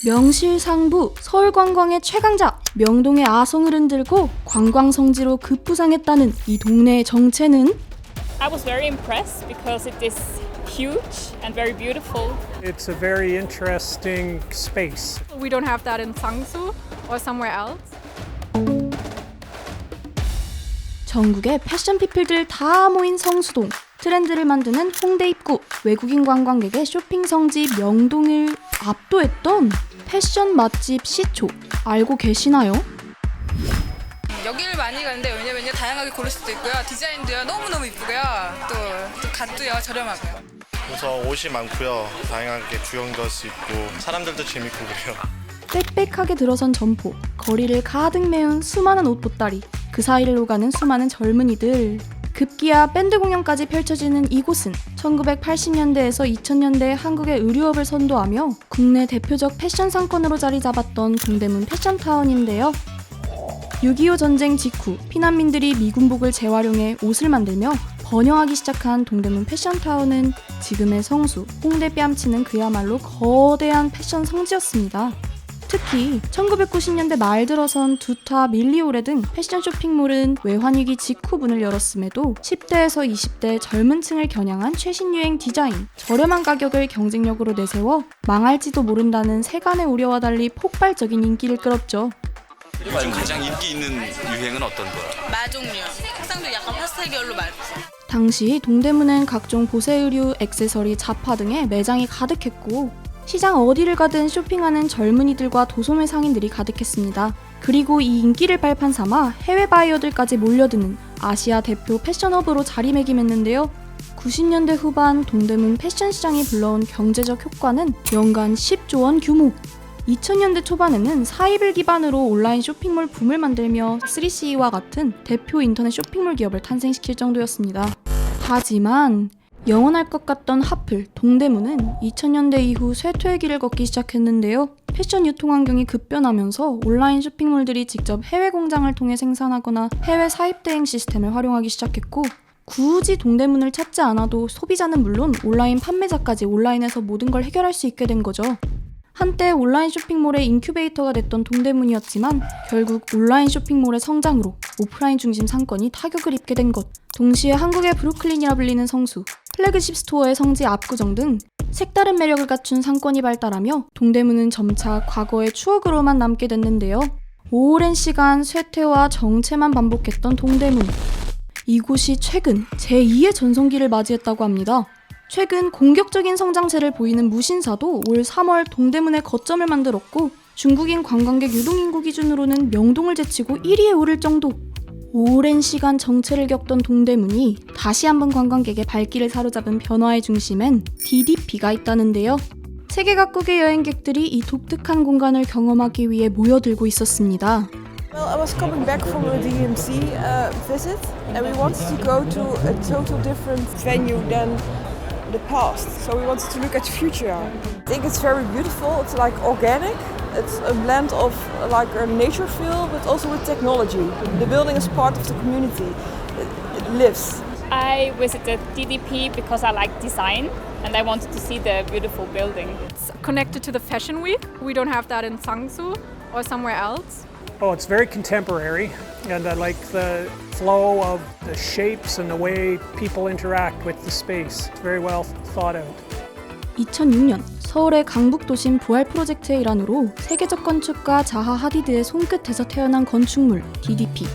명실상부 서울관광의 최강자, 명동의 아성을 흔들고 관광성지로 급부상했다는 이 동네의 정체는? I was very impressed because it is huge and very beautiful. It's a very interesting space. We don't have that in Sangsu or somewhere else. 전국의 패션 피플들 다 모인 성수동. 트렌드를 만드는 홍대 입구. 외국인 관광객의 쇼핑 성지 명동을 압도했던 패션 맛집 시초. 알고 계시나요? 여기를 많이 가는데 왜냐면요 다양하게 고를 수도 있고요. 디자인도요 너무너무 이쁘고요. 또 값도요 저렴하고요. 그래서 옷이 많고요. 다양하게 구경도 할 수 있고 사람들도 재밌고 그래요. 빽빽하게 들어선 점포, 거리를 가득 메운 수많은 옷 보따리, 그 사이를 오가는 수많은 젊은이들. 급기야 밴드 공연까지 펼쳐지는 이곳은 1980년대에서 2000년대 한국의 의류업을 선도하며 국내 대표적 패션 상권으로 자리 잡았던 동대문 패션타운인데요. 6.25 전쟁 직후 피난민들이 미군복을 재활용해 옷을 만들며 번영하기 시작한 동대문 패션타운은 지금의 성수, 홍대 뺨치는 그야말로 거대한 패션 성지였습니다. 특히 1990년대 말 들어선 두타, 밀리오레 등 패션 쇼핑몰은 외환위기 직후 문을 열었음에도 10대에서 20대 젊은 층을 겨냥한 최신 유행 디자인, 저렴한 가격을 경쟁력으로 내세워 망할지도 모른다는 세간의 우려와 달리 폭발적인 인기를 끌었죠. 요즘 가장 인기 있는 유행은 어떤 거야? 마종류. 색상도 약간 파스텔 계열로 맑고. 당시 동대문은 각종 보세의류, 액세서리, 잡화 등의 매장이 가득했고 시장 어디를 가든 쇼핑하는 젊은이들과 도소매 상인들이 가득했습니다. 그리고 이 인기를 발판 삼아 해외 바이어들까지 몰려드는 아시아 대표 패션허브로 자리매김했는데요. 90년대 후반 동대문 패션 시장이 불러온 경제적 효과는 연간 10조 원 규모. 2000년대 초반에는 사입을 기반으로 온라인 쇼핑몰 붐을 만들며 3CE와 같은 대표 인터넷 쇼핑몰 기업을 탄생시킬 정도였습니다. 하지만 영원할 것 같던 하플, 동대문은 2000년대 이후 쇠퇴의 길을 걷기 시작했는데요. 패션 유통 환경이 급변하면서 온라인 쇼핑몰들이 직접 해외 공장을 통해 생산하거나 해외 사입 대행 시스템을 활용하기 시작했고 굳이 동대문을 찾지 않아도 소비자는 물론 온라인 판매자까지 온라인에서 모든 걸 해결할 수 있게 된 거죠. 한때 온라인 쇼핑몰의 인큐베이터가 됐던 동대문이었지만 결국 온라인 쇼핑몰의 성장으로 오프라인 중심 상권이 타격을 입게 된 것. 동시에 한국의 브루클린이라 불리는 성수, 플래그십 스토어의 성지 압구정 등 색다른 매력을 갖춘 상권이 발달하며 동대문은 점차 과거의 추억으로만 남게 됐는데요. 오랜 시간 쇠퇴와 정체만 반복했던 동대문. 이곳이 최근 제2의 전성기를 맞이했다고 합니다. 최근 공격적인 성장세를 보이는 무신사도 올 3월 동대문에 거점을 만들었고 중국인 관광객 유동인구 기준으로는 명동을 제치고 1위에 오를 정도. 오랜 시간 정체를 겪던 동대문이 다시 한번 관광객의 발길을 사로잡은 변화의 중심엔 DDP가 있다는데요. 세계 각국의 여행객들이 이 독특한 공간을 경험하기 위해 모여들고 있었습니다. Well, I was coming back from a DMC visit and we wanted to go to a total different venue than the past. So we wanted to look at the future. I think it's very beautiful. It's like organic. It's a blend of like a nature feel, but also with technology. The building is part of the community. It lives. I visited DDP because I like design and I wanted to see the beautiful building. It's connected to the Fashion Week. We don't have that in Sangsu or somewhere else. Oh, it's very contemporary, and I like the flow of the shapes and the way people interact with the space. It's very well thought out. 2006년 서울의 강북도심 부활 프로젝트의 일환으로 세계적 건축가 자하 하디드의 손끝에서 태어난 건축물 DDP.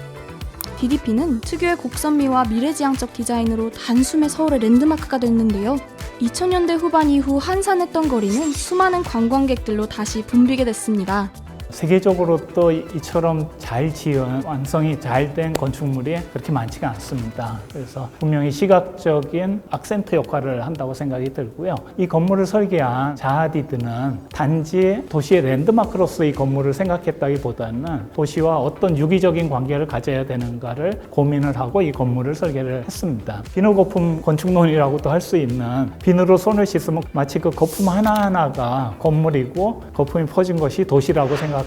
DDP는 특유의 곡선미와 미래지향적 디자인으로 단숨에 서울의 랜드마크가 됐는데요. 2000년대 후반 이후 한산했던 거리는 수많은 관광객들로 다시 붐비게 됐습니다. 세계적으로 또 이처럼 잘 지은 완성이 잘 된 건축물이 그렇게 많지가 않습니다. 그래서 분명히 시각적인 악센트 역할을 한다고 생각이 들고요. 이 건물을 설계한 자하디드는 단지 도시의 랜드마크로서 이 건물을 생각했다기보다는 도시와 어떤 유기적인 관계를 가져야 되는가를 고민을 하고 이 건물을 설계를 했습니다. 비늘 거품 건축론이라고도 할 수 있는 비늘로 손을 씻으면 마치 그 거품 하나하나가 건물이고 거품이 퍼진 것이 도시라고 생각하듯이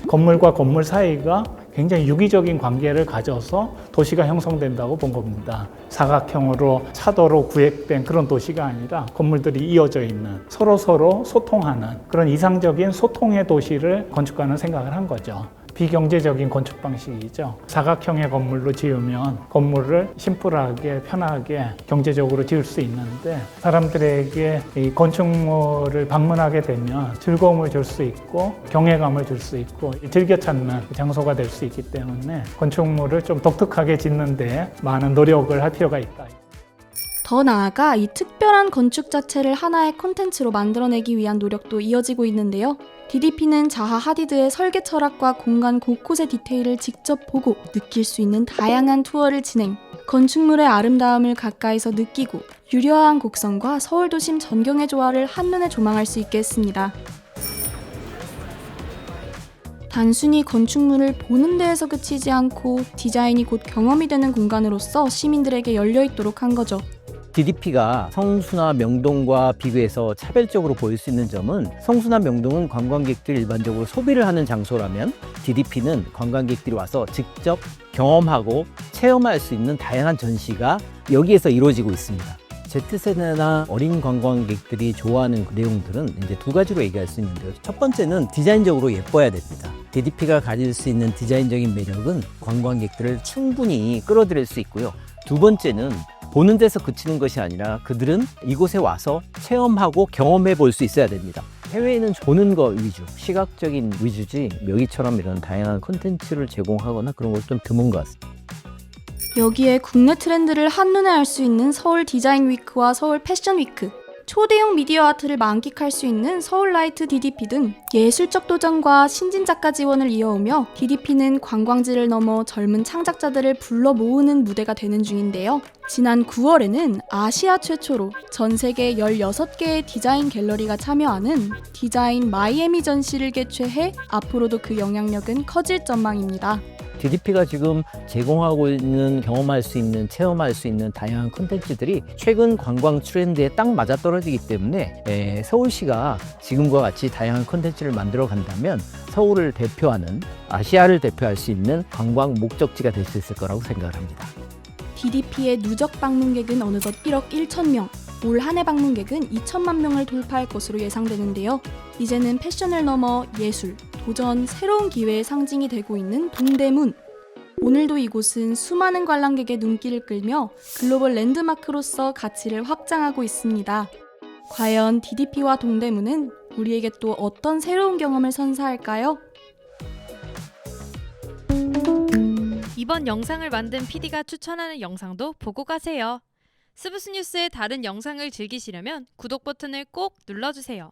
건물과 건물 사이가 굉장히 유기적인 관계를 가져서 도시가 형성된다고 본 겁니다. 사각형으로 차도로 구획된 그런 도시가 아니라 건물들이 이어져 있는 서로 소통하는 그런 이상적인 소통의 도시를 건축가는 생각을 한 거죠. 비경제적인 건축 방식이죠. 사각형의 건물로 지으면 건물을 심플하게 편하게 경제적으로 지을 수 있는데 사람들에게 이 건축물을 방문하게 되면 즐거움을 줄 수 있고 경외감을 줄 수 있고 즐겨 찾는 장소가 될 수 있기 때문에 건축물을 좀 독특하게 짓는 데 많은 노력을 할 필요가 있다. 더 나아가 이 특별한 건축 자체를 하나의 콘텐츠로 만들어내기 위한 노력도 이어지고 있는데요. DDP는 자하 하디드의 설계 철학과 공간 곳곳의 디테일을 직접 보고 느낄 수 있는 다양한 투어를 진행, 건축물의 아름다움을 가까이서 느끼고 유려한 곡선과 서울 도심 전경의 조화를 한눈에 조망할 수 있게 했습니다. 단순히 건축물을 보는 데에서 그치지 않고 디자인이 곧 경험이 되는 공간으로서 시민들에게 열려있도록 한 거죠. DDP가 성수나 명동과 비교해서 차별적으로 보일 수 있는 점은 성수나 명동은 관광객들이 일반적으로 소비를 하는 장소라면 DDP는 관광객들이 와서 직접 경험하고 체험할 수 있는 다양한 전시가 여기에서 이루어지고 있습니다. Z세대나 어린 관광객들이 좋아하는 그 내용들은 이제 두 가지로 얘기할 수 있는데요. 첫 번째는 디자인적으로 예뻐야 됩니다. DDP가 가질 수 있는 디자인적인 매력은 관광객들을 충분히 끌어들일 수 있고요. 두 번째는 보는 데서 그치는 것이 아니라 그들은 이곳에 와서 체험하고 경험해 볼 수 있어야 됩니다. 해외에는 보는 것 위주, 시각적인 위주지 여기처럼 이런 다양한 콘텐츠를 제공하거나 그런 것이 좀 드문 것 같습니다. 여기에 국내 트렌드를 한눈에 알 수 있는 서울 디자인 위크와 서울 패션 위크, 초대형 미디어 아트를 만끽할 수 있는 서울라이트 DDP 등 예술적 도전과 신진 작가 지원을 이어오며 DDP는 관광지를 넘어 젊은 창작자들을 불러 모으는 무대가 되는 중인데요. 지난 9월에는 아시아 최초로 전 세계 16개의 디자인 갤러리가 참여하는 디자인 마이애미 전시를 개최해 앞으로도 그 영향력은 커질 전망입니다. DDP가 지금 제공하고 있는 경험할 수 있는 체험할 수 있는 다양한 콘텐츠들이 최근 관광 트렌드에 딱 맞아떨어지기 때문에 서울시가 지금과 같이 다양한 콘텐츠를 만들어 간다면 서울을 대표하는 아시아를 대표할 수 있는 관광 목적지가 될 수 있을 거라고 생각을 합니다. DDP의 누적 방문객은 어느덧 1억 1천 명, 올 한 해 방문객은 2천만 명을 돌파할 것으로 예상되는데요. 이제는 패션을 넘어 예술, 도전, 새로운 기회의 상징이 되고 있는 동대문. 오늘도 이곳은 수많은 관람객의 눈길을 끌며 글로벌 랜드마크로서 가치를 확장하고 있습니다. 과연 DDP와 동대문은 우리에게 또 어떤 새로운 경험을 선사할까요? 이번 영상을 만든 PD가 추천하는 영상도 보고 가세요. 스브스 뉴스의 다른 영상을 즐기시려면 구독 버튼을 꼭 눌러주세요.